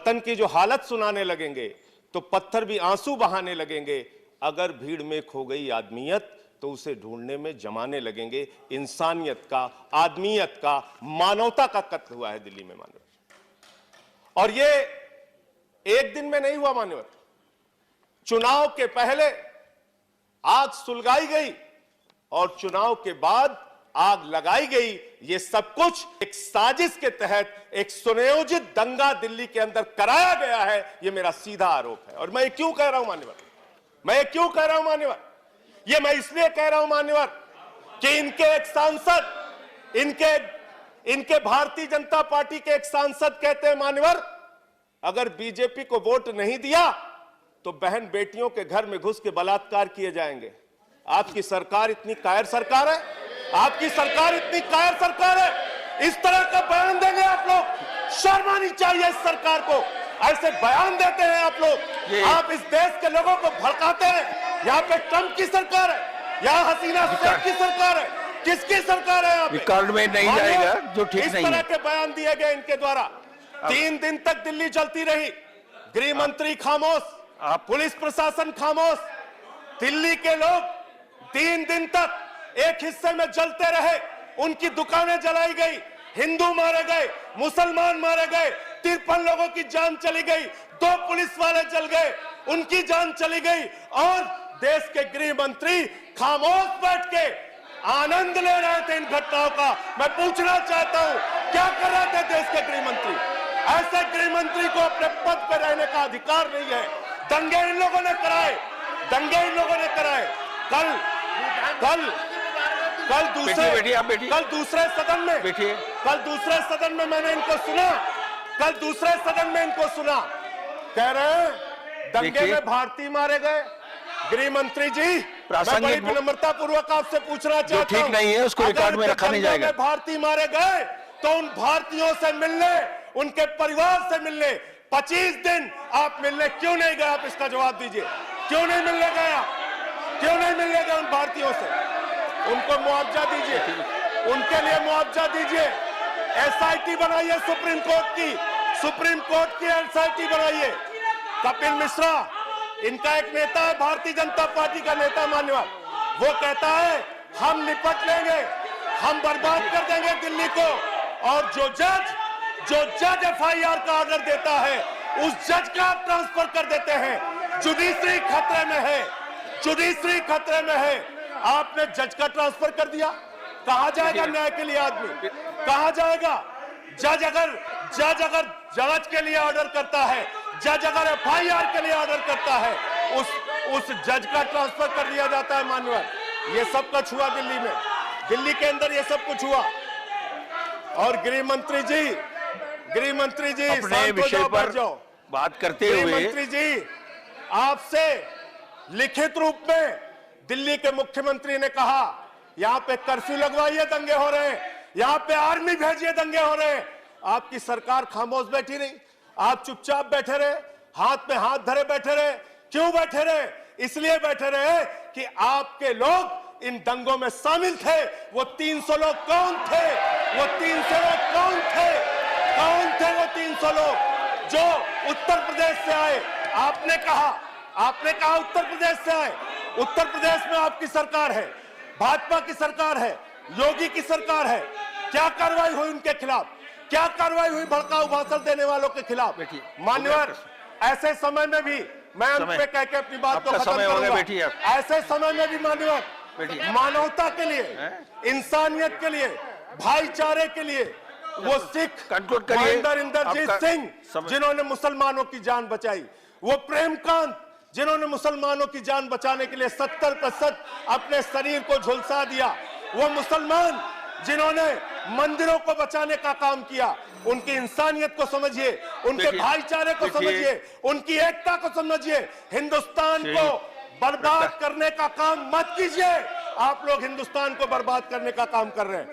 वतन की जो हालत सुनाने लगेंगे तो पत्थर भी आंसू बहाने लगेंगे। अगर भीड़ में खो गई आदमियत तो उसे ढूंढने में जमाने लगेंगे। इंसानियत का, आदमियत का, मानवता का कत्ल हुआ है दिल्ली में मान्यवर। और ये एक दिन में नहीं हुआ मान्यवर। चुनाव के पहले आग सुलगाई गई और चुनाव के बाद आग लगाई गई। ये सब कुछ एक साजिश के तहत एक सुनियोजित दंगा दिल्ली के अंदर कराया गया है। ये मेरा सीधा आरोप है। और मैं ये क्यों कह रहा हूं मान्यवर, मैं ये क्यों कह रहा हूं मान्यवर, ये मैं इसलिए कह रहा हूं मान्यवर कि इनके एक सांसद, इनके भारतीय जनता पार्टी के एक सांसद कहते हैं मान्यवर, अगर बीजेपी को वोट नहीं दिया तो बहन बेटियों के घर में घुस के बलात्कार किए जाएंगे। आपकी सरकार इतनी कायर सरकार है, आपकी सरकार इतनी कायर सरकार है, इस तरह का बयान देंगे आप लोग? शर्म आनी चाहिए इस सरकार को। ऐसे बयान देते हैं आप लोग, आप इस देश के लोगों को भड़काते हैं। यहाँ पे ट्रंप की सरकार है, यहाँ हसीना शेख की सरकार है, किसकी सरकार है? यहाँ पे रिकॉर्ड में नहीं जाएगा जो ठीक नहीं है। इस तरह के बयान दिए गए इनके द्वारा। 3 दिन तक दिल्ली चलती रही, गृह मंत्री खामोश, पुलिस प्रशासन खामोश, दिल्ली के लोग 3 दिन तक एक हिस्से में जलते रहे। उनकी दुकानें जलाई गई, हिंदू मारे गए, मुसलमान मारे गए, 53 लोगों की जान चली गई, 2 पुलिस वाले जल गए, उनकी जान चली गई। और देश के गृह मंत्री खामोश बैठ के आनंद ले रहे थे इन घटनाओं का। मैं पूछना चाहता हूं, क्या कर रहे थे देश के गृह मंत्री? ऐसे गृह मंत्री को अपने पद पर रहने का अधिकार नहीं है। दंगे इन लोगों ने कराए, दंगे इन लोगों ने कराए। कल दूसरे सदन में मैंने इनको सुना, कल दूसरे सदन में इनको सुना, कह रहे हैं दंगे में भारतीय मारे गए। गृह मंत्री जी, मैं बड़ी विनम्रता पूर्वक आपसे पूछना चाहता हूं, ठीक नहीं है उसको रिकॉर्ड में रखा नहीं जाएगा। भारतीय मारे गए तो उन भारतीयों से मिलने, उनके परिवार से मिलने 25 दिन आप मिलने क्यों नहीं गए? आप इसका जवाब दीजिए, क्यों नहीं मिलने गए? क्यों नहीं मिलने गए उन भारतीयों से? उनको मुआवजा दीजिए, उनके लिए मुआवजा दीजिए। एसआईटी बनाइए सुप्रीम कोर्ट की एसआईटी बनाइए। कपिल मिश्रा, इनका एक नेता है, भारतीय जनता पार्टी का नेता मान्यवर, वो कहता है हम निपट लेंगे, हम बर्बाद कर देंगे दिल्ली को। और जो जज एफआईआर का ऑर्डर देता है उस जज का आप ट्रांसफर कर देते हैं। जुडिशरी खतरे में है, जुडिशरी खतरे में है। आपने जज का ट्रांसफर कर दिया, कहां जाएगा न्याय के लिए आदमी? कहां जाएगा? जज अगर जज के लिए ऑर्डर करता है, जज अगर एफआईआर के लिए ऑर्डर करता है, उस जज का ट्रांसफर कर दिया जाता है मान्यवर। ये सब कुछ हुआ दिल्ली में, दिल्ली के अंदर ये सब कुछ हुआ। और गृह मंत्री जी अपने विषय पर बात करते हुए, मंत्री जी आपसे लिखित रूप में दिल्ली के मुख्यमंत्री ने कहा यहां पे कर्फ्यू लगवाइए, दंगे हो रहे हैं, यहां पे आर्मी भेजिए, दंगे हो रहे हैं। आपकी सरकार खामोश बैठी रही, आप चुपचाप बैठे रहे, हाथ में हाथ धरे बैठे रहे। क्यों बैठे रहे? इसलिए बैठे रहे कि आपके लोग इन दंगों में शामिल थे। वो 300 लोग कौन थे? वो 300 लोग कौन थे? कौन थे वो 300 लोग जो उत्तर प्रदेश से आए? आपने कहा उत्तर प्रदेश से आए। उत्तर प्रदेश में आपकी सरकार है, भाजपा की सरकार है, योगी की सरकार है। क्या कार्रवाई हुई उनके खिलाफ? क्या कार्रवाई हुई भड़काऊ भाषण देने वालों के खिलाफ? मान्यवर, ऐसे समय में भी मैं अंत पे कह के अपनी बात को खत्म करूंगा। ऐसे समय में भी मान्यवर, मानवता के लिए, इंसानियत के लिए, भाईचारे के लिए वो सिख इंदरजीत सिंह जिन्होंने मुसलमानों की जान बचाई, वो प्रेमकांत जिन्होंने मुसलमानों की जान बचाने के लिए 70% अपने शरीर को झुलसा दिया, वो मुसलमान जिन्होंने मंदिरों को बचाने का काम किया, उनकी इंसानियत को समझिए, उनके भाईचारे को समझिए, उनकी एकता को समझिए। हिंदुस्तान को बर्बाद करने का काम मत कीजिए। आप लोग हिंदुस्तान को बर्बाद करने का काम कर रहे हैं।